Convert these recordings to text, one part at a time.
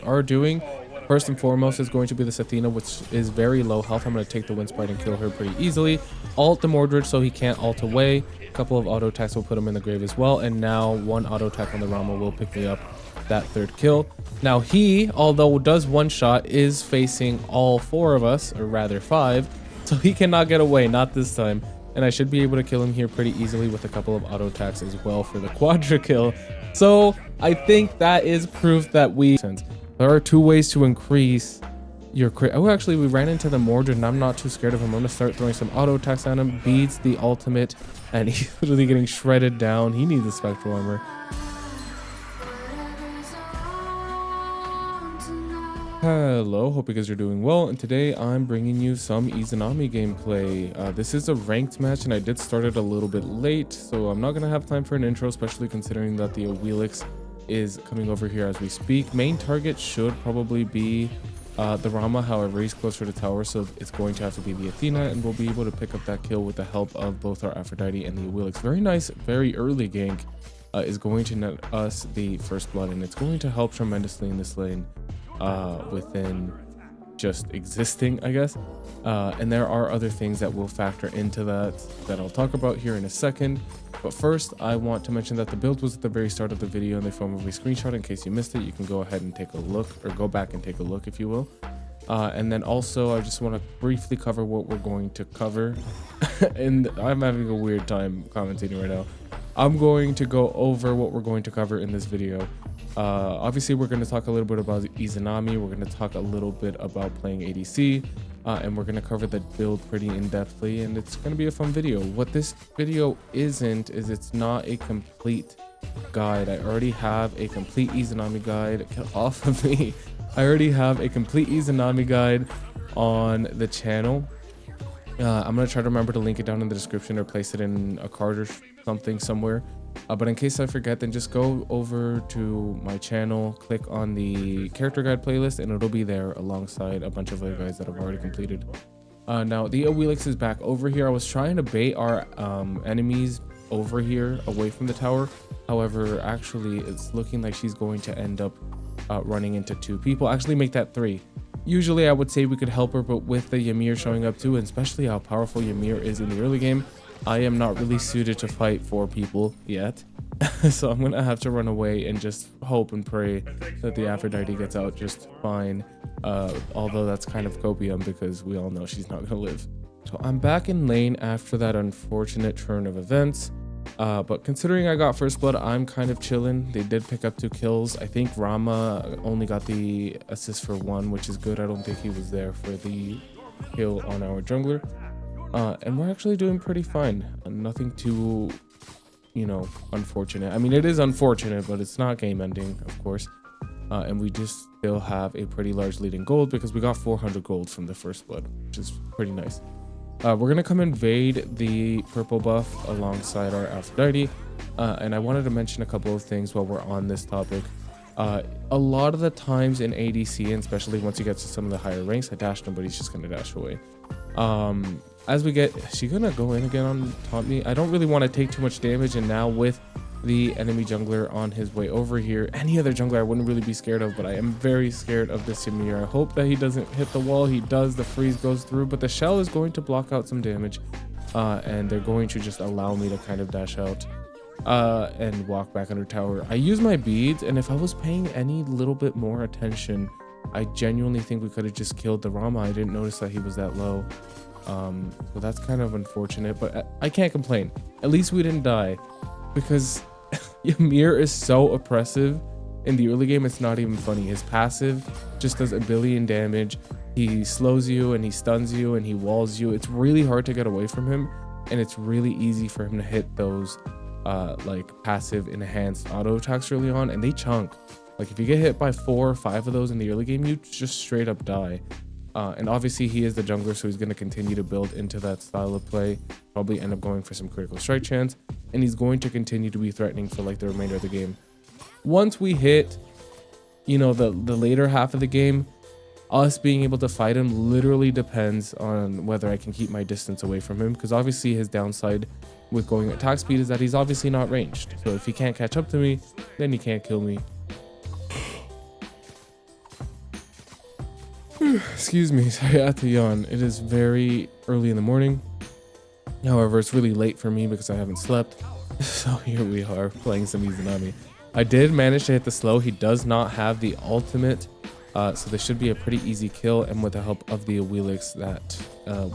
are doing, first and foremost, is going to be this Athena, which is very low health. I'm going to take the Wind Sprite and kill her pretty easily. Alt the Mordred so he can't ult away. A couple of auto attacks will put him in the grave as well. And now one auto attack on the Rama will pick me up that third kill. Now he, although does one shot, is facing all four of us, or rather five. So he cannot get away, not this time. And I should be able to kill him here pretty easily with a couple of auto attacks as well for the quadra kill. So I think that is proof that there are two ways to increase your crit. Oh, actually, we ran into the Mordred and I'm not too scared of him. I'm going to start throwing some auto attacks at him. Beats the ultimate and he's literally getting shredded down. He needs a spectral armor. Hello, hope you guys are doing well, and today I'm bringing you some Izanami gameplay. This is a ranked match and I did start it a little bit late, so I'm not going to have time for an intro, especially considering that the Awilix is coming over here as we speak. Main target should probably be the Rama, however he's closer to tower, so it's going to have to be the Athena, and we'll be able to pick up that kill with the help of both our Aphrodite and the Awilix. Very nice, very early gank is going to net us the first blood, and it's going to help tremendously in this lane. Within just existing, I guess, and there are other things that will factor into that I'll talk about here in a second. But first, I want to mention that the build was at the very start of the video in the form of a screenshot. In case you missed it, you can go ahead and take a look, or go back and take a look if you will. And then also I just want to briefly cover what we're going to cover. And I'm having a weird time commentating right now. I'm going to go over what we're going to cover in this video. Obviously, we're going to talk a little bit about Izanami. We're going to talk a little bit about playing ADC, and we're going to cover the build pretty in-depthly, and it's going to be a fun video. What this video isn't is it's not a complete guide. I already have a complete Izanami guide. Get off of me. I already have a complete Izanami guide on the channel. I'm going to try to remember to link it down in the description or place it in a card or something somewhere. But in case I forget, then just go over to my channel, click on the character guide playlist, and it'll be there alongside a bunch of other guides that I've already completed. Now, the Awilix is back over here. I was trying to bait our enemies over here away from the tower. However, actually, it's looking like she's going to end up running into two people. Actually, make that three. Usually, I would say we could help her, but with the Ymir showing up too, and especially how powerful Ymir is in the early game, I am not really suited to fight 4 people yet. So I'm gonna have to run away and just hope and pray that the Aphrodite gets out just fine. Although that's kind of copium because we all know she's not gonna live. So I'm back in lane after that unfortunate turn of events. But considering I got first blood, I'm kind of chilling. They did pick up 2 kills. I think Rama only got the assist for 1, which is good. I don't think he was there for the kill on our jungler. And we're actually doing pretty fine. Nothing too, unfortunate. I mean, it is unfortunate, but it's not game ending, of course. And we just still have a pretty large lead in gold because we got 400 gold from the first blood, which is pretty nice. We're going to come invade the purple buff alongside our Aphrodite. And I wanted to mention a couple of things while we're on this topic. A lot of the times in ADC, and especially once you get to some of the higher ranks, I dash, nobody's just going to dash away. As we get, is she gonna go in again on taunt me? I don't really want to take too much damage, and now with the enemy jungler on his way over here, any other jungler I wouldn't really be scared of, but I am very scared of this Ymir. I hope that he doesn't hit the wall. He does, the freeze goes through, but the shell is going to block out some damage, and they're going to just allow me to kind of dash out and walk back under tower. I use my beads, and if I was paying any little bit more attention, I genuinely think we could have just killed the Rama. I didn't notice that he was that low. So that's kind of unfortunate, but I can't complain. At least we didn't die, because Ymir is so oppressive in the early game. It's not even funny. His passive just does a billion damage. He slows you and he stuns you and he walls you. It's really hard to get away from him, and it's really easy for him to hit those like passive enhanced auto attacks early on, and they chunk. Like if you get hit by 4 or 5 of those in the early game, you just straight up die. And obviously he is the jungler, so he's going to continue to build into that style of play, probably end up going for some critical strike chance, and he's going to continue to be threatening for like the remainder of the game. Once we hit, the later half of the game, us being able to fight him literally depends on whether I can keep my distance away from him, because obviously his downside with going attack speed is that he's obviously not ranged. So if he can't catch up to me, then he can't kill me. Excuse me, sorry, I had to yawn. It is very early in the morning. However, it's really late for me because I haven't slept. So here we are playing some Izanami. I did manage to hit the slow. He does not have the ultimate. So this should be a pretty easy kill. And with the help of the Awilix, that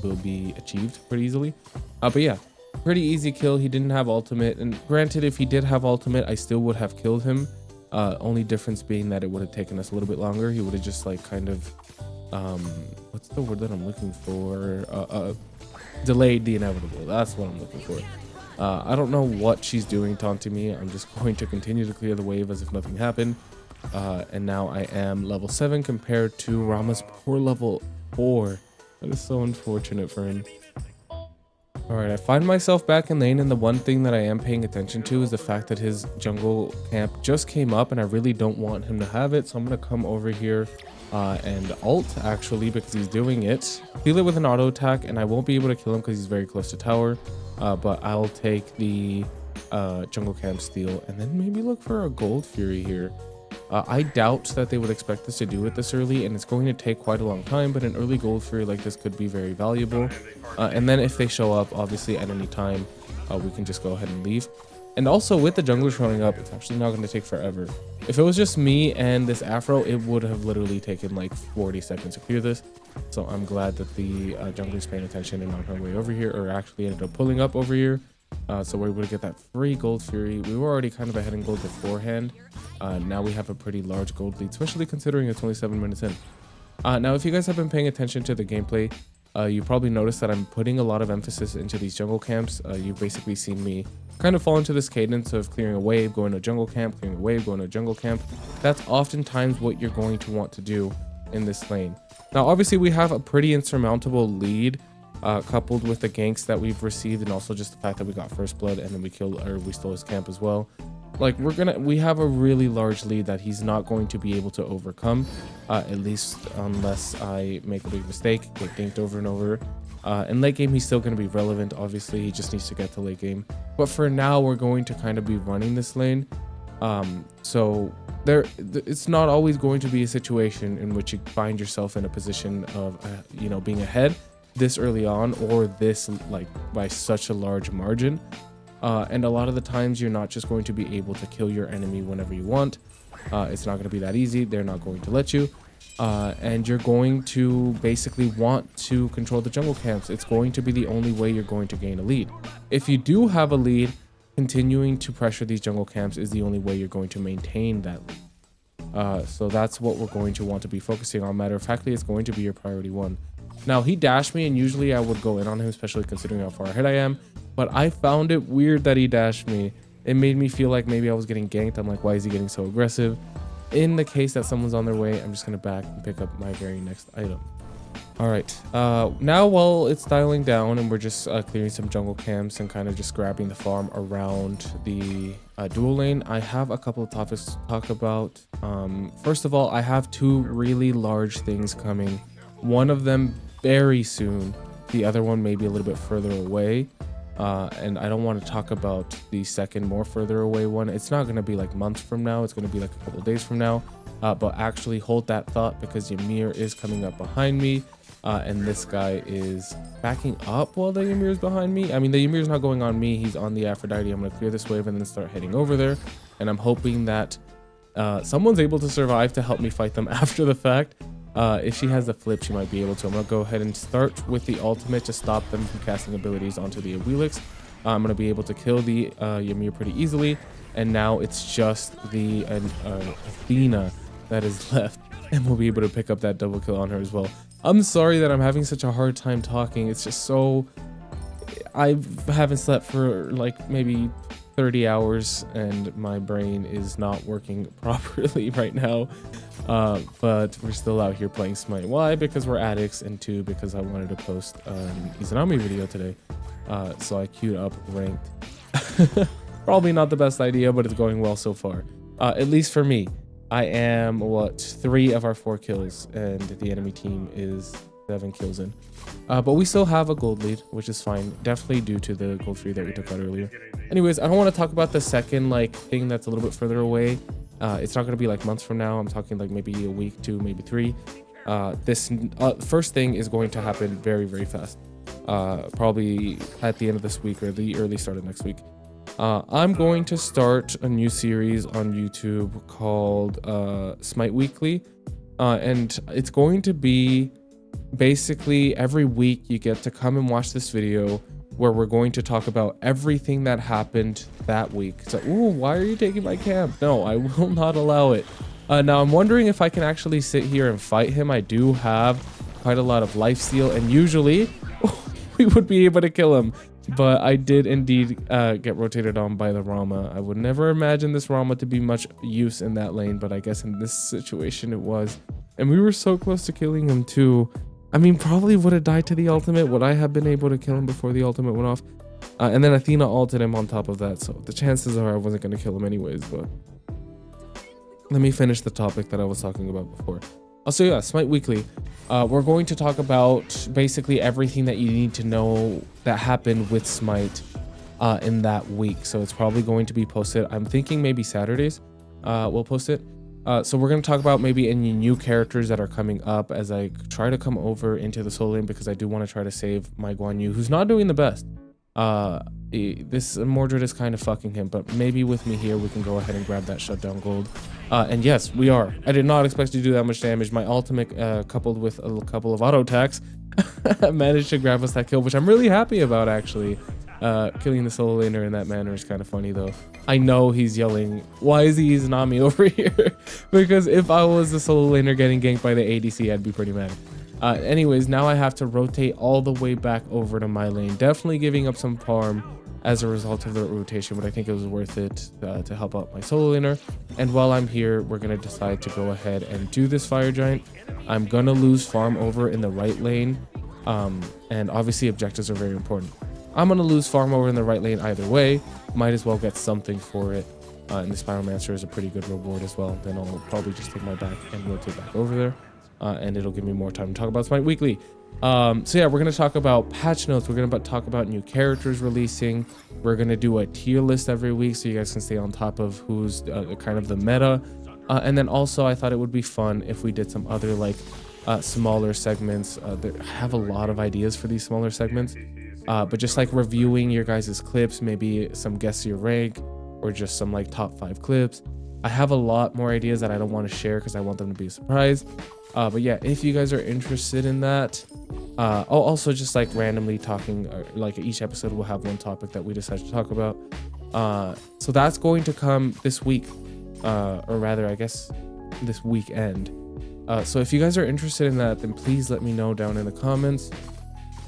will be achieved pretty easily. But yeah, pretty easy kill. He didn't have ultimate. And granted, if he did have ultimate, I still would have killed him. Only difference being that it would have taken us a little bit longer. He would have just like kind of, what's the word that I'm looking for? Delayed the inevitable. That's what I'm looking for. I don't know what she's doing taunting me. I'm just going to continue to clear the wave as if nothing happened. And now I am level 7 compared to Rama's poor level 4. That is so unfortunate for him. Alright, I find myself back in lane, and the one thing that I am paying attention to is the fact that his jungle camp just came up and I really don't want him to have it. So I'm going to come over here and ult actually, because he's doing it. Heal it with an auto attack, and I won't be able to kill him because he's very close to tower. But I'll take the jungle camp steal and then maybe look for a gold fury here. I doubt that they would expect us to do it this early, and it's going to take quite a long time, but an early gold fury like this could be very valuable. And then if they show up, obviously at any time, we can just go ahead and leave. And also with the jungler showing up, it's actually not going to take forever. If it was just me and this Afro, it would have literally taken like 40 seconds to clear this. So I'm glad that the jungler's paying attention and on her way over here, or actually ended up pulling up over here. So we're able to get that free gold fury. We were already kind of ahead in gold beforehand. Now we have a pretty large gold lead, especially considering it's only 7 minutes in. Now, if you guys have been paying attention to the gameplay, you probably noticed that I'm putting a lot of emphasis into these jungle camps. You've basically seen me kind of fall into this cadence of clearing a wave, going to a jungle camp, clearing a wave, going to a jungle camp. That's oftentimes what you're going to want to do in this lane. Now, obviously, we have a pretty insurmountable lead, coupled with the ganks that we've received, and also just the fact that we got first blood and then we stole his camp as well. Like, we have a really large lead that he's not going to be able to overcome, at least unless I make a big mistake, get ganked over and over. In late game, he's still going to be relevant. Obviously, he just needs to get to late game. But for now, we're going to kind of be running this lane. So it's not always going to be a situation in which you find yourself in a position of, being ahead this early on, or this like by such a large margin. And a lot of the times you're not just going to be able to kill your enemy whenever you want. It's not going to be that easy. They're not going to let you. And you're going to basically want to control the jungle camps. It's going to be the only way you're going to gain a lead. If you do have a lead, continuing to pressure these jungle camps is the only way you're going to maintain that lead. So that's what we're going to want to be focusing on. Matter of factly, it's going to be your priority 1. Now, he dashed me, and usually I would go in on him, especially considering how far ahead I am. But I found it weird that he dashed me. It made me feel like maybe I was getting ganked. I'm like, why is he getting so aggressive? In the case that someone's on their way, I'm just going to back and pick up my very next item. All right. Now, while it's dialing down and we're just clearing some jungle camps and kind of just grabbing the farm around the dual lane, I have a couple of topics to talk about. First of all, I have 2 really large things coming. One of them very soon, the other one maybe a little bit further away. And I don't want to talk about the second, more further away one. It's not going to be like months from now. It's going to be like a couple days from now. But actually hold that thought, because Ymir is coming up behind me. And this guy is backing up while the Ymir is behind me. I mean, the Ymir is not going on me. He's on the Aphrodite. I'm going to clear this wave and then start heading over there. And I'm hoping that someone's able to survive to help me fight them after the fact. If she has a flip, she might be able to. I'm going to go ahead and start with the ultimate to stop them from casting abilities onto the Awilix. I'm going to be able to kill the Ymir pretty easily. And now it's just the Athena that is left. And we'll be able to pick up that double kill on her as well. I'm sorry that I'm having such a hard time talking. It's just so... I haven't slept for like maybe 30 hours and my brain is not working properly right now. But we're still out here playing Smite. Why? Because we're addicts, and 2, because I wanted to post an Izanami video today. So I queued up ranked. Probably not the best idea, but it's going well so far. At least for me. I am, 3 of our 4 kills, and the enemy team is 7 kills in. But we still have a gold lead, which is fine. Definitely due to the gold free that we took out earlier. Anyways, I don't want to talk about the second thing that's a little bit further away. It's not going to be like months from now. I'm talking like maybe a week, 2, maybe 3. This first thing is going to happen very, very fast. Probably at the end of this week or the early start of next week. I'm going to start a new series on YouTube called Smite Weekly. And it's going to be basically every week you get to come and watch this video where we're going to talk about everything that happened that week. So, ooh, why are you taking my camp? No, I will not allow it. Now I'm wondering if I can actually sit here and fight him. I do have quite a lot of lifesteal, and usually we would be able to kill him. But I did indeed get rotated on by the Rama. I would never imagine this Rama to be much use in that lane, but I guess in this situation it was. And we were so close to killing him too. I mean, probably would have died to the ultimate. Would I have been able to kill him before the ultimate went off? And then Athena ulted him on top of that. So the chances are I wasn't going to kill him anyways. But let me finish the topic that I was talking about before. So yeah, Smite Weekly. We're going to talk about basically everything that you need to know that happened with Smite in that week. So it's probably going to be posted. I'm thinking maybe Saturdays we'll post it. So we're going to talk about maybe any new characters that are coming up as I try to come over into the solo lane, because I do want to try to save my Guan Yu, who's not doing the best. This Mordred is kind of fucking him, but maybe with me here we can go ahead and grab that shutdown gold. And yes, we are. I did not expect to do that much damage. My ultimate coupled with a couple of auto attacks managed to grab us that kill, which I'm really happy about actually. Killing the solo laner in that manner is kind of funny though. I know he's yelling, why is he Izanami over here? Because if I was the solo laner getting ganked by the ADC, I'd be pretty mad. Anyways, now I have to rotate all the way back over to my lane. Definitely giving up some farm as a result of the rotation, but I think it was worth it to help out my solo laner. And while I'm here, we're going to decide to go ahead and do this fire giant. I'm going to lose farm over in the right lane. And obviously objectives are very important. I'm going to lose farm over in the right lane either way. Might as well get something for it. And the Spiromancer is a pretty good reward as well. Then I'll probably just take my back and rotate back over there. And it'll give me more time to talk about Smite Weekly. So yeah, we're going to talk about patch notes. We're going to talk about new characters releasing. We're going to do a tier list every week so you guys can stay on top of who's kind of the meta. And then also I thought it would be fun if we did some other like smaller segments. I have a lot of ideas for these smaller segments. But just like reviewing your guys' clips, maybe some guess your rank, or just some like top 5 clips. I have a lot more ideas that I don't want to share because I want them to be a surprise. But yeah, if you guys are interested in that, also just like randomly talking, like each episode will have one topic that we decide to talk about. So that's going to come this week, or rather, I guess this weekend. So if you guys are interested in that, then please let me know down in the comments.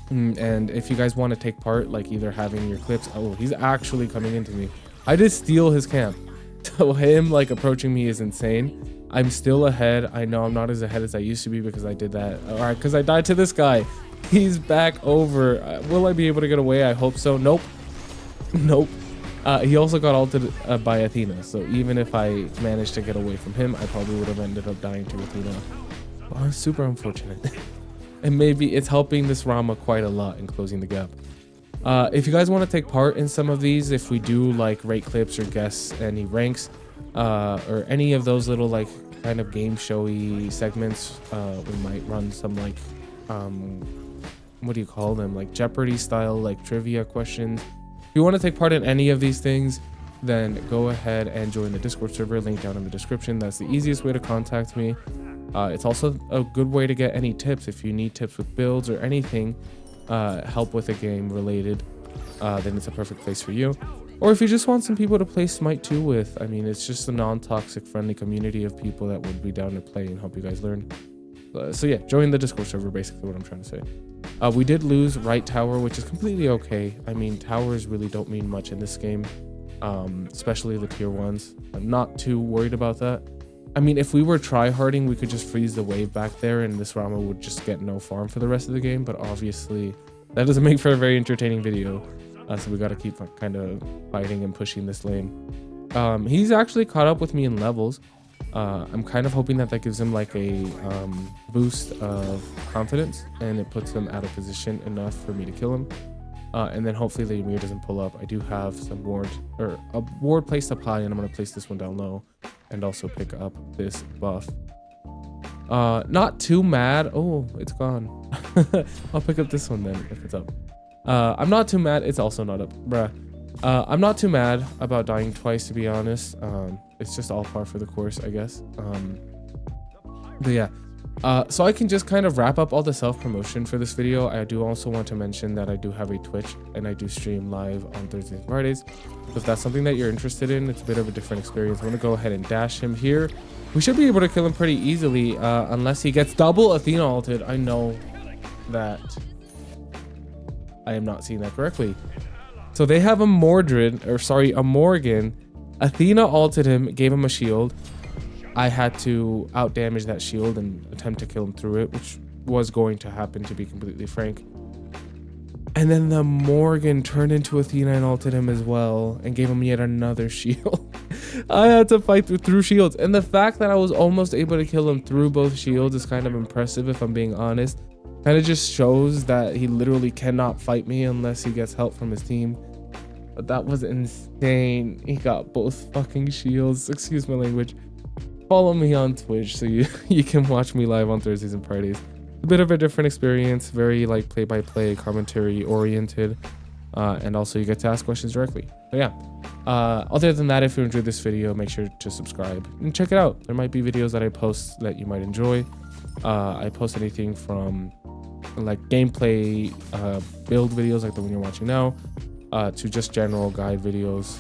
And if you guys want to take part, like either having your clips, oh, he's actually coming into me. I did steal his camp. So him like approaching me is insane. I'm still ahead. I know I'm not as ahead as I used to be because I did that. All right, because I died to this guy. He's back over. Will I be able to get away? I hope so. Nope. Nope. He also got ulted by Athena. So even if I managed to get away from him, I probably would have ended up dying to Athena. Oh, super unfortunate. And maybe it's helping this Rama quite a lot in closing the gap. If you guys want to take part in some of these, if we do like rate clips or guess any ranks, or any of those little like kind of game showy segments, we might run some like what do you call them, like Jeopardy style like trivia questions. If you want to take part in any of these things, then go ahead and join the Discord server, link down in the description. That's the easiest way to contact me. It's also a good way to get any tips. If you need tips with builds or anything, help with a game related, then it's a perfect place for you. Or if you just want some people to play Smite 2 with, I mean, it's just a non-toxic friendly community of people that would be down to play and help you guys learn. So yeah, join the Discord server, basically what I'm trying to say. We did lose right tower, which is completely okay. I mean, towers really don't mean much in this game, especially the tier 1s. I'm not too worried about that. I mean, if we were tryharding, we could just freeze the wave back there and this Rama would just get no farm for the rest of the game. But obviously, that doesn't make for a very entertaining video. So we got to keep kind of fighting and pushing this lane. He's actually caught up with me in levels. I'm kind of hoping that gives him like a boost of confidence and it puts him out of position enough for me to kill him. And then hopefully the Ymir doesn't pull up. I do have some ward, or a ward placed up high, and I'm going to place this one down low and also pick up this buff. Not too mad. Oh, it's gone. I'll pick up this one then if it's up. I'm not too mad. It's also not up, bruh. I'm not too mad about dying twice, to be honest. It's just all par for the course, I guess. But yeah. So I can just kind of wrap up all the self-promotion for this video. I do also want to mention that I do have a Twitch and I do stream live on Thursdays and Fridays. So if that's something that you're interested in, it's a bit of a different experience. I'm going to go ahead and dash him here. We should be able to kill him pretty easily, unless he gets double Athena ulted. I know that I am not seeing that correctly. So they have a Morgan. Athena ulted him, gave him a shield. I had to out damage that shield and attempt to kill him through it, which was going to happen, to be completely frank. And then the Morgan turned into Athena and ulted him as well and gave him yet another shield. I had to fight through shields, and the fact that I was almost able to kill him through both shields is kind of impressive, if I'm being honest. Kind of just shows that he literally cannot fight me unless he gets help from his team. But that was insane. He got both fucking shields. Excuse my language. Follow me on Twitch so you can watch me live on Thursdays and Fridays. A bit of a different experience, very like play-by-play commentary oriented, and also you get to ask questions directly. So yeah, other than that, if you enjoyed this video, make sure to subscribe and check it out. There might be videos that I post that you might enjoy. I post anything from like gameplay build videos like the one you're watching now, to just general guide videos,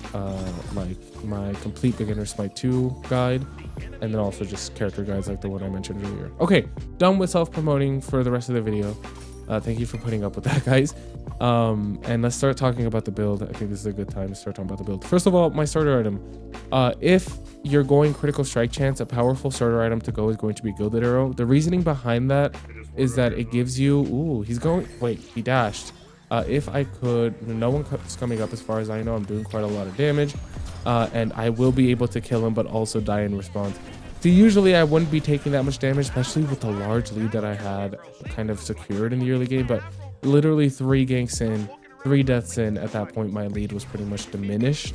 like my complete beginner Smite 2 guide, and then also just character guides like the one I mentioned earlier. Okay, done with self-promoting for the rest of the video. Thank you for putting up with that, guys. And let's start talking about the build. I think this is a good time to start talking about the build. First of all, my starter item. If you're going critical strike chance, a powerful starter item to go is going to be Gilded Arrow. The reasoning behind that is that it gives you... Ooh, he's going... Wait, he dashed. If I could... No one's coming up as far as I know. I'm doing quite a lot of damage. And I will be able to kill him, but also die in response. So usually I wouldn't be taking that much damage, especially with the large lead that I had kind of secured in the early game. But literally 3 ganks in, 3 deaths in, at that point my lead was pretty much diminished.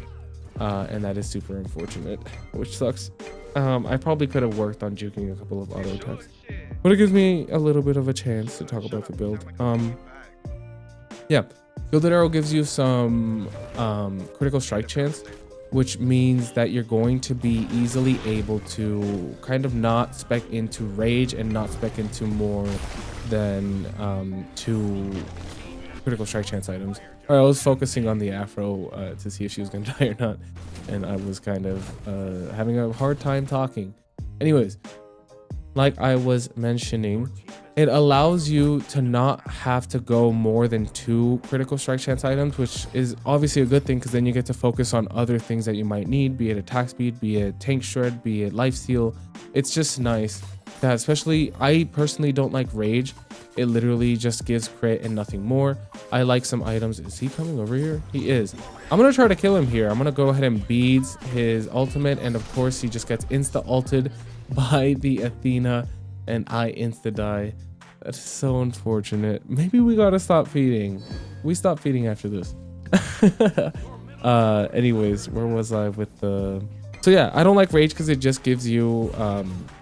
And that is super unfortunate, which sucks. I probably could have worked on juking a couple of auto attacks, but it gives me a little bit of a chance to talk about the build. Yeah, Gilded Arrow gives you some critical strike chance, which means that you're going to be easily able to kind of not spec into rage and not spec into more than 2 critical strike chance items. I was focusing on the Afro to see if she was gonna die or not, and I was kind of having a hard time talking. Anyways, like I was mentioning, it allows you to not have to go more than 2 critical strike chance items, which is obviously a good thing because then you get to focus on other things that you might need, be it attack speed, be it tank shred, be it lifesteal. It's just nice that, especially I personally don't like rage. It literally just gives crit and nothing more. I like some items. Is he coming over here? He is. I'm gonna try to kill him here. I'm gonna go ahead and beads his ultimate, and of course he just gets insta ulted by the Athena, and I insta die. That's so unfortunate. Maybe we gotta stop feeding. We stop feeding after this. Anyways, where was I with the... So yeah, I don't like rage because it just gives you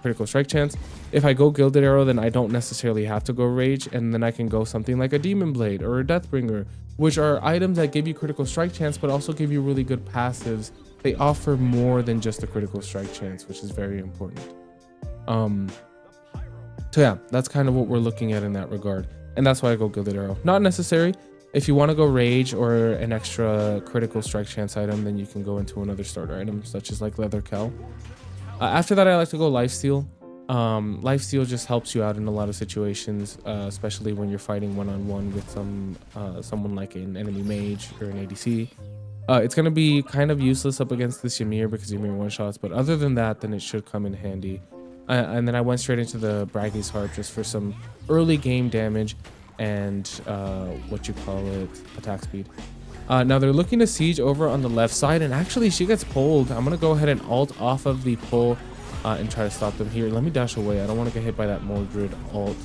critical strike chance. If I go Gilded Arrow, then I don't necessarily have to go rage, and then I can go something like a Demon Blade or a Deathbringer, which are items that give you critical strike chance but also give you really good passives. They offer more than just a critical strike chance, which is very important. So yeah, that's kind of what we're looking at in that regard, and that's why I go Gilded Arrow. Not necessary. If you want to go rage or an extra critical strike chance item, then you can go into another starter item such as like Leather Cowl. After that, I like to go Lifesteal. Lifesteal just helps you out in a lot of situations, especially when you're fighting one-on-one with someone like an enemy mage or an ADC. It's going to be kind of useless up against this Ymir because Ymir one-shots, but other than that, then it should come in handy. And then I went straight into the Braggy's Harp just for some early game damage and attack speed. Now they're looking to siege over on the left side, and actually she gets pulled. I'm going to go ahead and ult off of the pull and try to stop them here. Let me dash away. I don't want to get hit by that Mordred ult.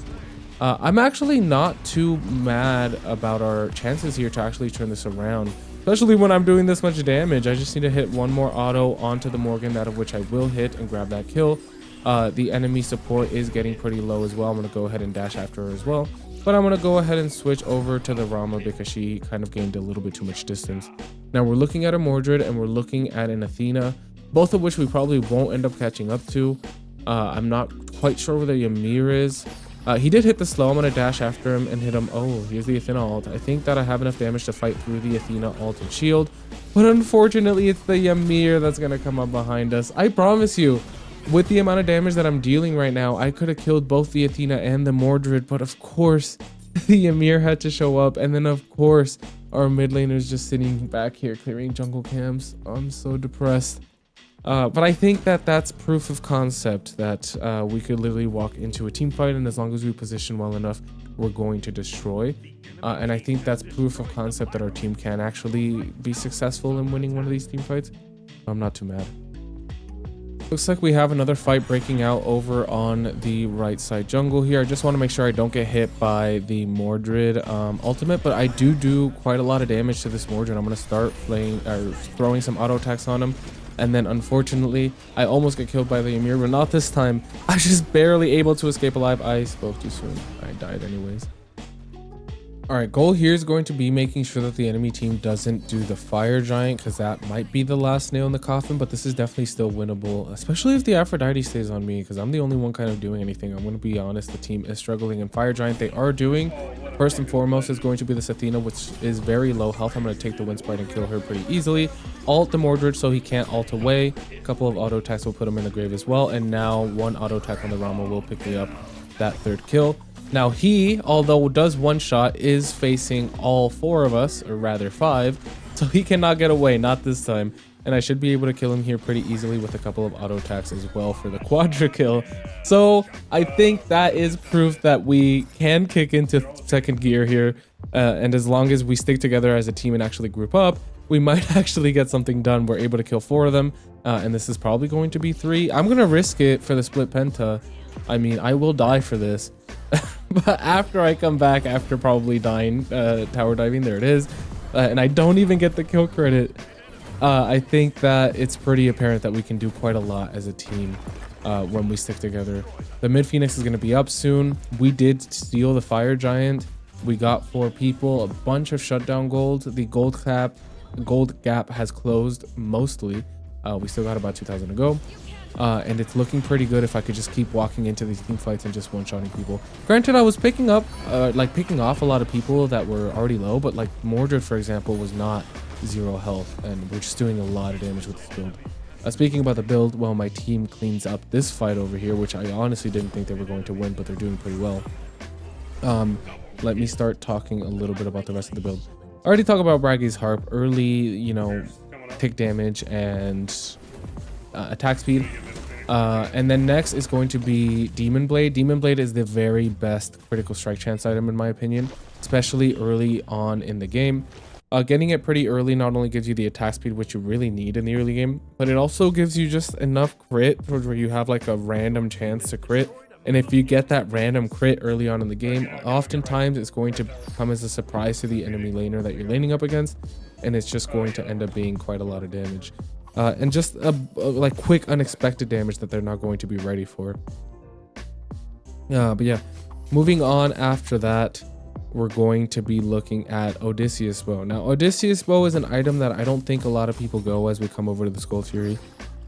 I'm actually not too mad about our chances here to actually turn this around, especially when I'm doing this much damage. I just need to hit one more auto onto the Morgan, that of which I will hit and grab that kill. The enemy support is getting pretty low as well. I'm going to go ahead and dash after her as well. But I'm going to go ahead and switch over to the Rama because she kind of gained a little bit too much distance. Now we're looking at a Mordred and we're looking at an Athena, both of which we probably won't end up catching up to. I'm not quite sure where the Ymir is. He did hit the slow. I'm going to dash after him and hit him. Oh, here's the Athena ult. I think that I have enough damage to fight through the Athena ult and shield. But unfortunately, it's the Ymir that's going to come up behind us. I promise you, with the amount of damage that I'm dealing right now, I could have killed both the Athena and the Mordred. But of course, the Ymir had to show up. And then, of course, our mid laner is just sitting back here clearing jungle camps. I'm so depressed. But I think that that's proof of concept that we could literally walk into a team fight, and as long as we position well enough, we're going to destroy. And I think that's proof of concept that our team can actually be successful in winning one of these team fights. I'm not too mad. Looks like we have another fight breaking out over on the right side jungle here. I just want to make sure I don't get hit by the Mordred ultimate, but I do quite a lot of damage to this Mordred. I'm going to start throwing some auto attacks on him. And then unfortunately, I almost get killed by the Ymir, but not this time. I was just barely able to escape alive. I spoke too soon. I died anyways. All right, goal here is going to be making sure that the enemy team doesn't do the fire giant, because that might be the last nail in the coffin, but this is definitely still winnable, especially if the Aphrodite stays on me, because I'm the only one kind of doing anything. I'm going to be honest, the team is struggling in fire giant. They are doing, first and foremost, is going to be this Athena, which is very low health. I'm going to take the wind sprite and kill her pretty easily. Ult the Mordred so he can't ult away. A couple of auto attacks will put him in the grave as well, and now one auto attack on the Rama will pick me up that third kill. Now he, although does one shot, is facing all four of us, or rather five, so he cannot get away, not this time. And I should be able to kill him here pretty easily with a couple of auto attacks as well for the quadra kill. So I think that is proof that we can kick into second gear here. And as long as we stick together as a team and actually group up, we might actually get something done. We're able to kill 4 of them. And this is probably going to be 3. I'm going to risk it for the split penta. I mean, I will die for this. But after I come back, after probably dying, tower diving, there it is. And I don't even get the kill credit. I think that it's pretty apparent that we can do quite a lot as a team when we stick together. The mid Phoenix is going to be up soon. We did steal the fire giant. We got 4 people, a bunch of shutdown gold. The gold gap has closed mostly. We still got about 2,000 to go. And it's looking pretty good if I could just keep walking into these team fights and just one-shotting people. Granted, I was picking off a lot of people that were already low, but like Mordred, for example, was not 0 health, and we're just doing a lot of damage with this build. Speaking about the build, well, my team cleans up this fight over here, which I honestly didn't think they were going to win, but they're doing pretty well. Let me start talking a little bit about the rest of the build. I already talked about Braggy's Harp, early, you know, tick damage and attack speed. And then next is going to be Demon Blade. Demon Blade is the very best critical strike chance item in my opinion, especially early on in the game. Getting it pretty early not only gives you the attack speed, which you really need in the early game, but it also gives you just enough crit where you have like a random chance to crit. And if you get that random crit early on in the game, oftentimes it's going to come as a surprise to the enemy laner that you're laning up against, and it's just going to end up being quite a lot of damage. And just like quick unexpected damage that they're not going to be ready for. But yeah, moving on after that, we're going to be looking at Odysseus Bow. Now, Odysseus Bow is an item that I don't think a lot of people go as we come over to the Skull Fury.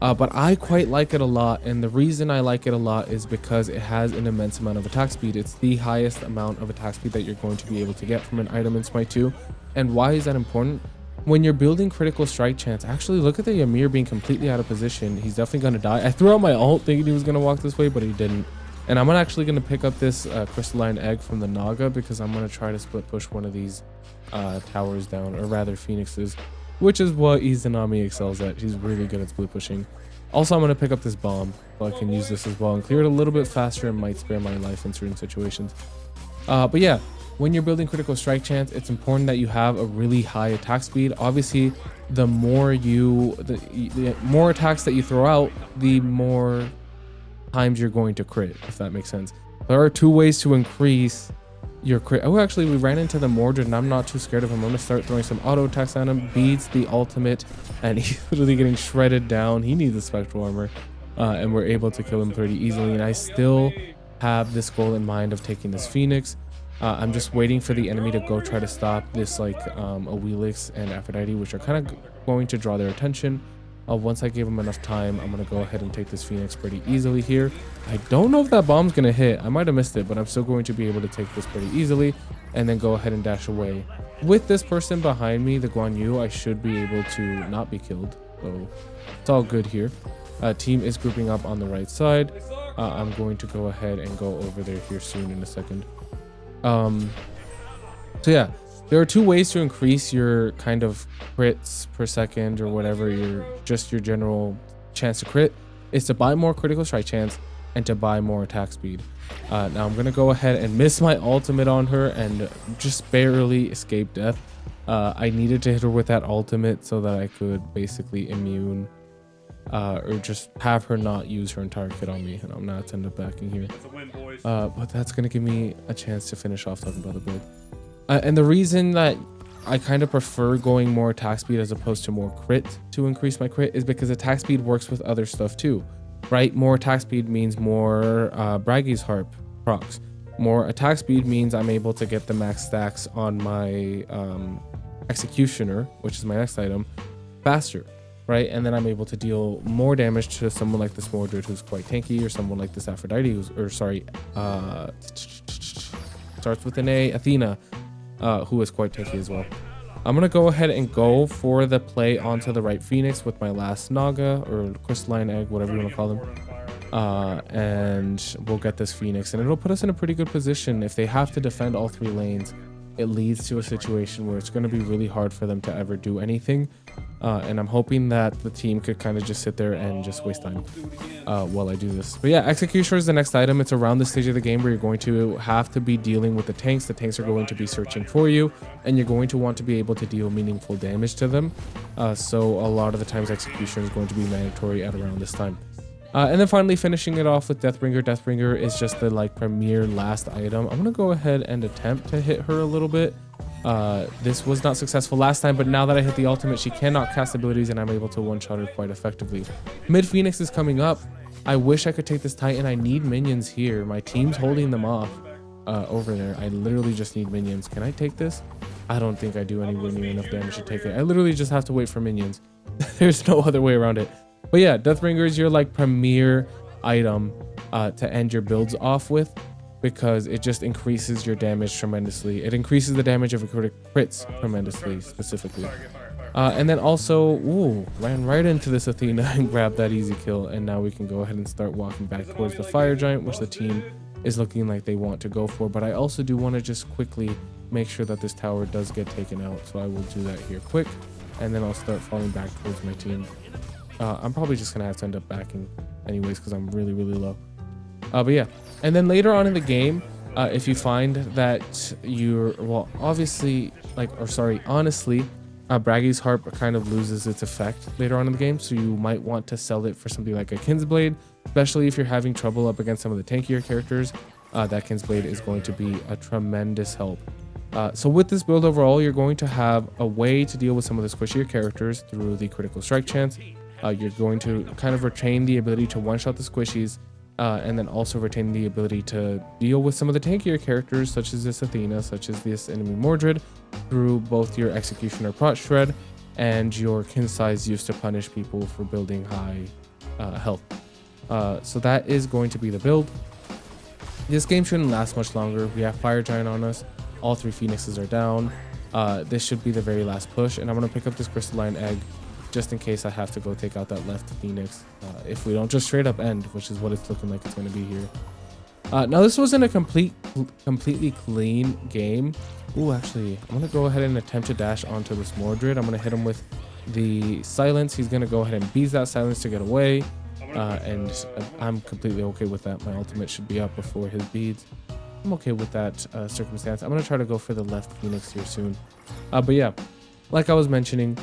But I quite like it a lot, and the reason I like it a lot is because it has an immense amount of attack speed. It's the highest amount of attack speed that you're going to be able to get from an item in Smite 2. And why is that important? When you're building critical strike chance, actually look at the Ymir being completely out of position. He's definitely going to die. I threw out my ult thinking he was going to walk this way, but he didn't. And I'm actually going to pick up this crystalline egg from the Naga because I'm going to try to split push one of these towers down, or rather phoenixes, which is what Izanami excels at. He's really good at split pushing. Also, I'm going to pick up this bomb so I can use this as well and clear it a little bit faster and might spare my life in certain situations. But yeah, when you're building critical strike chance, it's important that you have a really high attack speed. Obviously, the more more attacks that you throw out, the more times you're going to crit, if that makes sense. There are 2 ways to increase your crit. Oh, actually, we ran into the Mordred, and I'm not too scared of him. I'm going to start throwing some auto attacks at him. Beats the ultimate, and he's literally getting shredded down. He needs the spectral armor. and we're able to kill him pretty easily. And I still have this goal in mind of taking this Phoenix. I'm just waiting for the enemy to go try to stop this like Awilix and Aphrodite, which are kind of going to draw their attention. Once I give them enough time, I'm going to go ahead and take this Phoenix pretty easily here. I don't know if that bomb's going to hit. I might have missed it, but I'm still going to be able to take this pretty easily and then go ahead and dash away. With this person behind me, the Guan Yu, I should be able to not be killed. So it's all good here. Team is grouping up on the right side. I'm going to go ahead and go over there here soon in a second. So yeah, there are two ways to increase your kind of crits per second or whatever, your general chance to crit. Is to buy more critical strike chance and to buy more attack speed. Now I'm gonna go ahead and miss my ultimate on her and just barely escape death. I needed to hit her with that ultimate so that I could basically immune or just have her not use her entire kit on me, and I'm not end up backing here. But that's gonna give me a chance to finish off talking about the build. And the reason that I kind of prefer going more attack speed as opposed to more crit to increase my crit is because attack speed works with other stuff too, right? More attack speed means more Braggy's Harp procs. More attack speed means I'm able to get the max stacks on my Executioner, which is my next item, faster, right? And then I'm able to deal more damage to someone like this Mordred, who's quite tanky, or someone like this Aphrodite, who's, or sorry, starts with an A, Athena, who is quite tanky as well. I'm gonna go ahead and go for the play onto the right Phoenix with my last Naga or Crystalline Egg, whatever you want to call them. And we'll get this Phoenix, and it'll put us in a pretty good position. If they have to defend all three lanes, it leads to a situation where it's going to be really hard for them to ever do anything. And I'm hoping that the team could kind of just sit there and just waste time while I do this. But yeah, Executioner is the next item. It's around the stage of the game where you're going to have to be dealing with the tanks. The tanks are going to be searching for you, and you're going to want to be able to deal meaningful damage to them. So a lot of the times Executioner is going to be mandatory at around this time. And then finally finishing it off with Deathbringer. Deathbringer is just the like premier last item. I'm gonna go ahead and attempt to hit her a little bit. This was not successful last time, but now that I hit the ultimate, she cannot cast abilities and I'm able to one-shot her quite effectively. Mid Phoenix is coming up. I wish I could take this Titan. I need minions here. My team's holding them off over there. I literally just need minions. Can I take this? I don't think I do anywhere near enough damage to take it. I literally just have to wait for minions. There's no other way around it. But yeah, Deathbringer is your like premier item to end your builds off with, because it just increases your damage tremendously. It increases the damage of your crits tremendously, specifically. And then also, ooh, ran right into this Athena and grabbed that easy kill. And now we can go ahead and start walking back towards the Fire Giant, which the team is looking like they want to go for. But I also do want to just quickly make sure that this tower does get taken out. So I will do that here quick, and then I'll start falling back towards my team. I'm probably just gonna have to end up backing anyways because I'm really low. But yeah, and then later on in the game, if you find that you're, well, obviously, like, or sorry, honestly, Braggy's Harp kind of loses its effect later on in the game, so you might want to sell it for something like a Kinsblade, especially if you're having trouble up against some of the tankier characters. That Kinsblade is going to be a tremendous help. So with this build overall, you're going to have a way to deal with some of the squishier characters through the critical strike chance. You're going to kind of retain the ability to one-shot the squishies, and then also retain the ability to deal with some of the tankier characters, such as this Athena, such as this enemy Mordred, through both your Executioner Prot Shred and your Kin Size used to punish people for building high health. So that is going to be the build. This game shouldn't last much longer. We have Fire Giant on us. All three Phoenixes are down. This should be the very last push, and I'm going to pick up this Crystalline Egg just in case I have to go take out that left Phoenix, if we don't just straight up end, which is what it's looking like it's going to be here. Now this wasn't a completely clean game. Ooh, actually, I'm going to go ahead and attempt to dash onto this Mordred. I'm going to hit him with the silence. He's going to go ahead and beat that silence to get away, and I'm completely okay with that. My ultimate should be up before his beads. I'm okay with that circumstance. I'm going to try to go for the left Phoenix here soon. But yeah, like I was mentioning,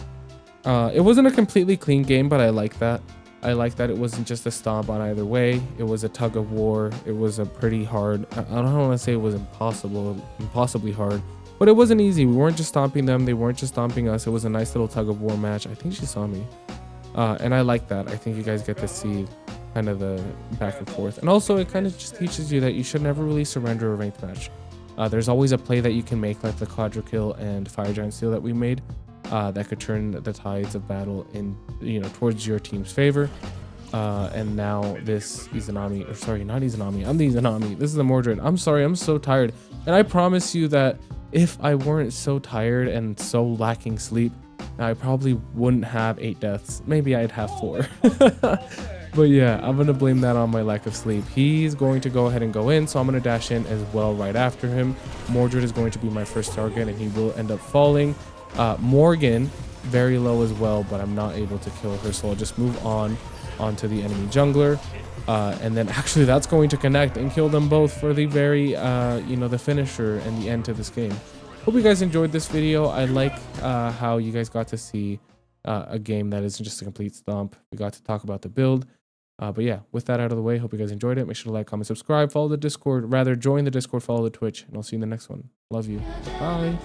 it wasn't a completely clean game, but I like that. I like that it wasn't just a stomp on either way. It was a tug of war. It was a pretty hard, I don't want to say it was impossibly hard, but it wasn't easy. We weren't just stomping them. They weren't just stomping us. It was a nice little tug of war match. I think she saw me. And I like that. I think you guys get to see kind of the back and forth. And also it kind of just teaches you that you should never really surrender a ranked match. There's always a play that you can make, like the quadra kill and fire giant steal that we made, that could turn the tides of battle in, towards your team's favor. And now this Izanami, or sorry, not Izanami, I'm the Izanami. This is the Mordred. I'm sorry, I'm so tired. And I promise you that if I weren't so tired and so lacking sleep, I probably wouldn't have 8 deaths. Maybe I'd have 4. But yeah, I'm gonna blame that on my lack of sleep. He's going to go ahead and go in, so I'm gonna dash in as well right after him. Mordred is going to be my first target, and he will end up falling. Morgan, very low as well, but I'm not able to kill her, so I'll just move on onto the enemy jungler. And then actually that's going to connect and kill them both for the very, the finisher and the end to this game. Hope you guys enjoyed this video. I like how you guys got to see a game that isn't just a complete stomp. We got to talk about the build. But yeah, with that out of the way, hope you guys enjoyed it. Make sure to like, comment, subscribe, follow the Discord. Rather, join the Discord, follow the Twitch, and I'll see you in the next one. Love you. Bye.